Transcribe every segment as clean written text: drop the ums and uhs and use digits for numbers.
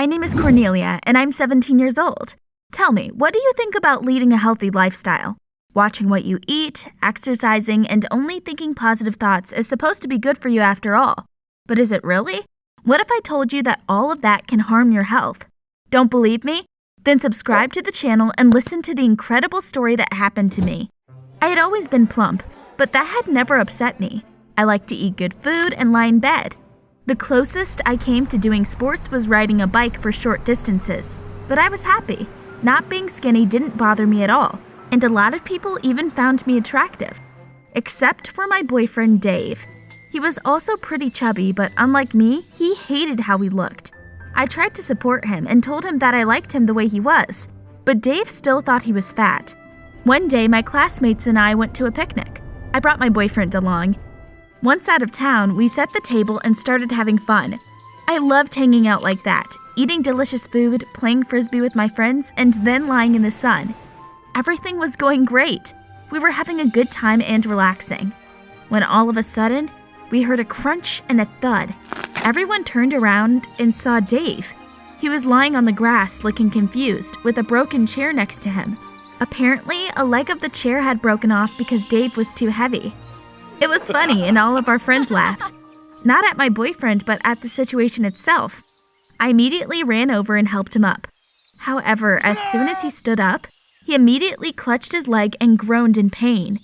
My name is Cornelia, and I'm 17 years old. Tell me, what do you think about leading a healthy lifestyle? Watching what you eat, exercising, and only thinking positive thoughts is supposed to be good for you after all. But is it really? What if I told you that all of that can harm your health? Don't believe me? Then subscribe to the channel and listen to the incredible story that happened to me. I had always been plump, but that had never upset me. I like to eat good food and lie in bed. The closest I came to doing sports was riding a bike for short distances, but I was happy. Not being skinny didn't bother me at all, and a lot of people even found me attractive. Except for my boyfriend Dave. He was also pretty chubby, but unlike me, he hated how he looked. I tried to support him and told him that I liked him the way he was, but Dave still thought he was fat. One day, my classmates and I went to a picnic. I brought my boyfriend along. Once out of town, we set the table and started having fun. I loved hanging out like that, eating delicious food, playing frisbee with my friends, and then lying in the sun. Everything was going great. We were having a good time and relaxing. When all of a sudden, we heard a crunch and a thud. Everyone turned around and saw Dave. He was lying on the grass looking confused, with a broken chair next to him. Apparently, a leg of the chair had broken off because Dave was too heavy. It was funny and all of our friends laughed. Not at my boyfriend, but at the situation itself. I immediately ran over and helped him up. However, as soon as he stood up, he immediately clutched his leg and groaned in pain.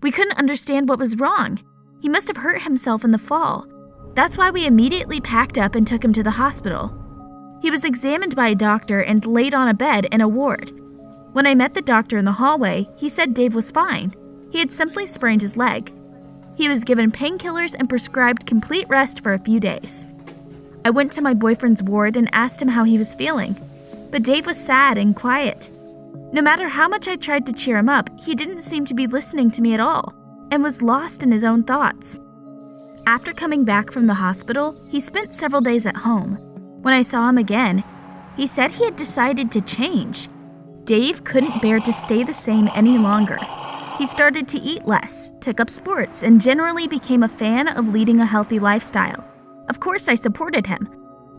We couldn't understand what was wrong. He must have hurt himself in the fall. That's why we immediately packed up and took him to the hospital. He was examined by a doctor and laid on a bed in a ward. When I met the doctor in the hallway, he said Dave was fine. He had simply sprained his leg. He was given painkillers and prescribed complete rest for a few days. I went to my boyfriend's ward and asked him how he was feeling, but Dave was sad and quiet. No matter how much I tried to cheer him up, he didn't seem to be listening to me at all and was lost in his own thoughts. After coming back from the hospital, he spent several days at home. When I saw him again, he said he had decided to change. Dave couldn't bear to stay the same any longer. He started to eat less, took up sports, and generally became a fan of leading a healthy lifestyle. Of course, I supported him.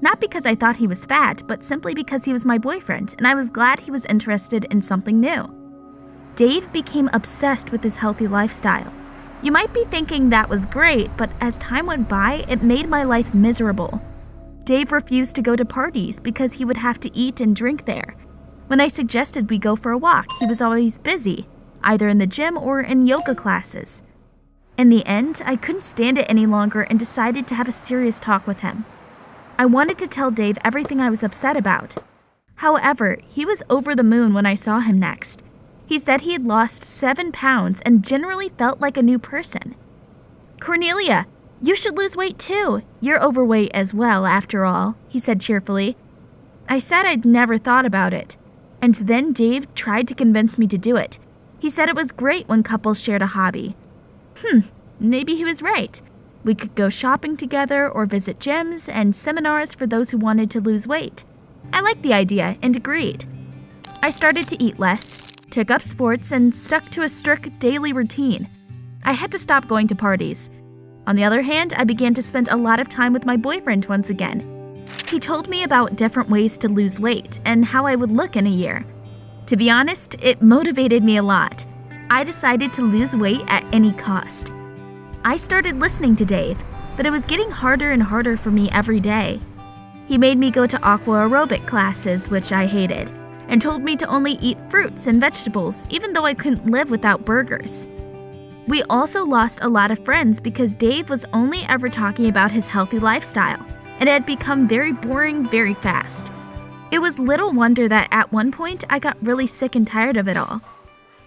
Not because I thought he was fat, but simply because he was my boyfriend, and I was glad he was interested in something new. Dave became obsessed with his healthy lifestyle. You might be thinking that was great, but as time went by, it made my life miserable. Dave refused to go to parties because he would have to eat and drink there. When I suggested we go for a walk, he was always busy, either in the gym or in yoga classes. In the end, I couldn't stand it any longer and decided to have a serious talk with him. I wanted to tell Dave everything I was upset about. However, he was over the moon when I saw him next. He said he had lost 7 pounds and generally felt like a new person. "Cornelia, you should lose weight too. You're overweight as well, after all," he said cheerfully. I said I'd never thought about it. And then Dave tried to convince me to do it. He said it was great when couples shared a hobby. Maybe he was right. We could go shopping together or visit gyms and seminars for those who wanted to lose weight. I liked the idea and agreed. I started to eat less, took up sports, and stuck to a strict daily routine. I had to stop going to parties. On the other hand, I began to spend a lot of time with my boyfriend once again. He told me about different ways to lose weight and how I would look in a year. To be honest, it motivated me a lot. I decided to lose weight at any cost. I started listening to Dave, but it was getting harder and harder for me every day. He made me go to aqua aerobic classes, which I hated, and told me to only eat fruits and vegetables, even though I couldn't live without burgers. We also lost a lot of friends because Dave was only ever talking about his healthy lifestyle, and it had become very boring very fast. It was little wonder that at one point I got really sick and tired of it all.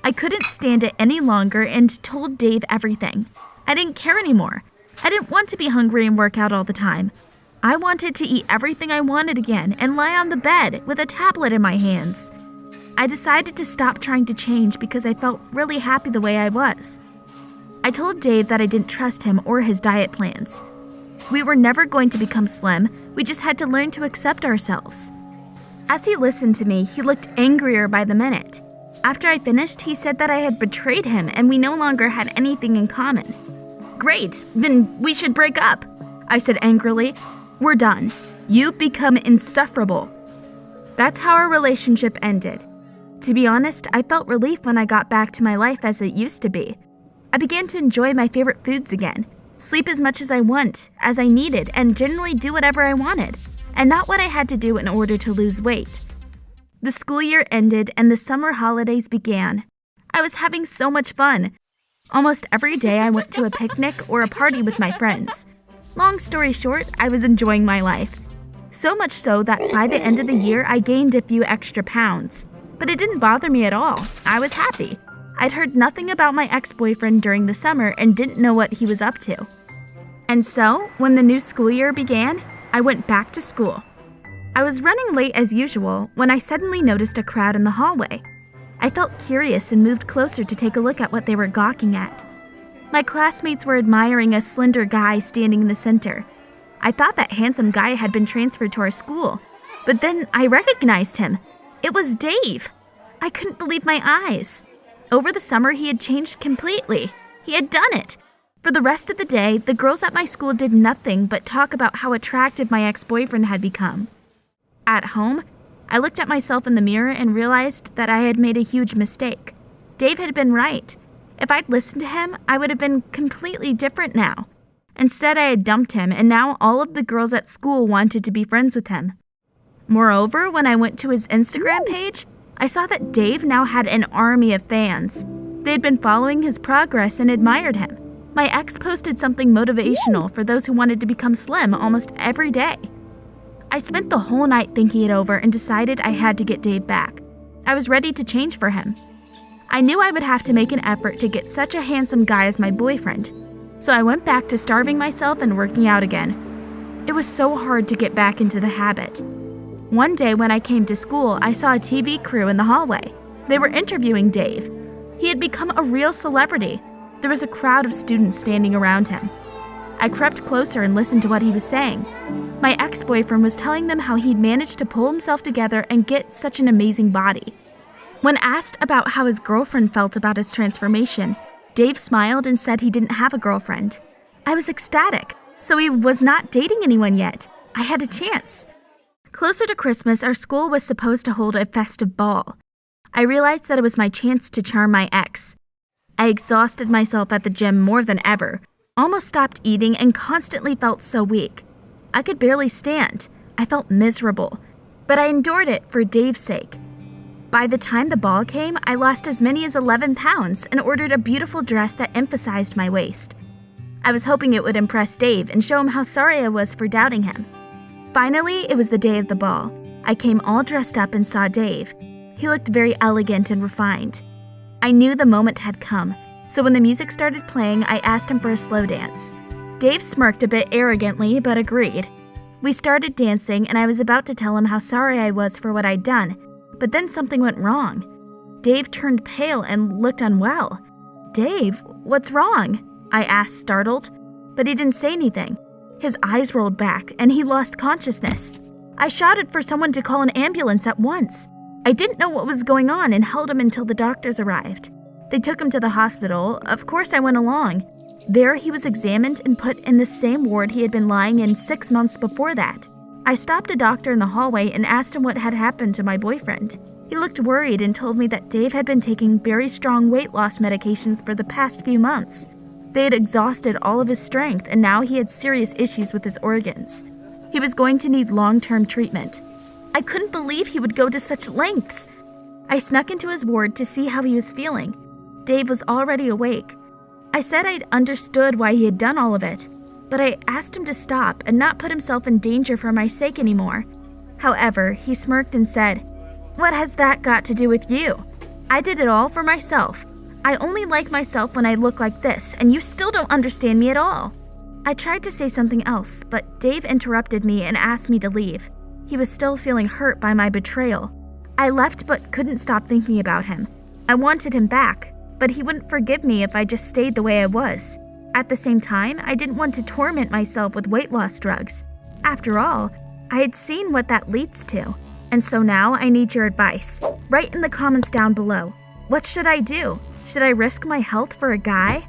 I couldn't stand it any longer and told Dave everything. I didn't care anymore. I didn't want to be hungry and work out all the time. I wanted to eat everything I wanted again and lie on the bed with a tablet in my hands. I decided to stop trying to change because I felt really happy the way I was. I told Dave that I didn't trust him or his diet plans. We were never going to become slim, we just had to learn to accept ourselves. As he listened to me, he looked angrier by the minute. After I finished, he said that I had betrayed him and we no longer had anything in common. "Great, then we should break up," I said angrily. "We're done. You've become insufferable. That's how our relationship ended. To be honest, I felt relief when I got back to my life as it used to be. I began to enjoy my favorite foods again, sleep as much as I want, as I needed, and generally do whatever I wanted, and not what I had to do in order to lose weight. The school year ended and the summer holidays began. I was having so much fun. Almost every day I went to a picnic or a party with my friends. Long story short, I was enjoying my life. So much so that by the end of the year I gained a few extra pounds. But it didn't bother me at all. I was happy. I'd heard nothing about my ex-boyfriend during the summer and didn't know what he was up to. And so, when the new school year began, I went back to school. I was running late as usual when I suddenly noticed a crowd in the hallway. I felt curious and moved closer to take a look at what they were gawking at. My classmates were admiring a slender guy standing in the center. I thought that handsome guy had been transferred to our school, but then I recognized him. It was Dave. I couldn't believe my eyes. Over the summer, he had changed completely. He had done it. For the rest of the day, the girls at my school did nothing but talk about how attractive my ex-boyfriend had become. At home, I looked at myself in the mirror and realized that I had made a huge mistake. Dave had been right. If I'd listened to him, I would have been completely different now. Instead, I had dumped him, and now all of the girls at school wanted to be friends with him. Moreover, when I went to his Instagram page, I saw that Dave now had an army of fans. They had been following his progress and admired him. My ex posted something motivational for those who wanted to become slim almost every day. I spent the whole night thinking it over and decided I had to get Dave back. I was ready to change for him. I knew I would have to make an effort to get such a handsome guy as my boyfriend, so I went back to starving myself and working out again. It was so hard to get back into the habit. One day when I came to school, I saw a TV crew in the hallway. They were interviewing Dave. He had become a real celebrity. There was a crowd of students standing around him. I crept closer and listened to what he was saying. My ex-boyfriend was telling them how he'd managed to pull himself together and get such an amazing body. When asked about how his girlfriend felt about his transformation, Dave smiled and said he didn't have a girlfriend. I was ecstatic, so he was not dating anyone yet. I had a chance. Closer to Christmas, our school was supposed to hold a festive ball. I realized that it was my chance to charm my ex. I exhausted myself at the gym more than ever, almost stopped eating, and constantly felt so weak. I could barely stand. I felt miserable, but I endured it for Dave's sake. By the time the ball came, I lost as many as 11 pounds and ordered a beautiful dress that emphasized my waist. I was hoping it would impress Dave and show him how sorry I was for doubting him. Finally, it was the day of the ball. I came all dressed up and saw Dave. He looked very elegant and refined. I knew the moment had come, so when the music started playing, I asked him for a slow dance. Dave smirked a bit arrogantly, but agreed. We started dancing, and I was about to tell him how sorry I was for what I'd done, but then something went wrong. Dave turned pale and looked unwell. "Dave, what's wrong?" I asked, startled, but he didn't say anything. His eyes rolled back, and he lost consciousness. I shouted for someone to call an ambulance at once. I didn't know what was going on and held him until the doctors arrived. They took him to the hospital. Of course, I went along. There, he was examined and put in the same ward he had been lying in 6 months before that. I stopped a doctor in the hallway and asked him what had happened to my boyfriend. He looked worried and told me that Dave had been taking very strong weight loss medications for the past few months. They had exhausted all of his strength, and now he had serious issues with his organs. He was going to need long-term treatment. I couldn't believe he would go to such lengths. I snuck into his ward to see how he was feeling. Dave was already awake. I said I'd understood why he had done all of it, but I asked him to stop and not put himself in danger for my sake anymore. However, he smirked and said, "What has that got to do with you? I did it all for myself. I only like myself when I look like this, and you still don't understand me at all." I tried to say something else, but Dave interrupted me and asked me to leave. He was still feeling hurt by my betrayal. I left but couldn't stop thinking about him. I wanted him back, but he wouldn't forgive me if I just stayed the way I was. At the same time, I didn't want to torment myself with weight loss drugs. After all, I had seen what that leads to. And so now I need your advice. Write in the comments down below. What should I do? Should I risk my health for a guy?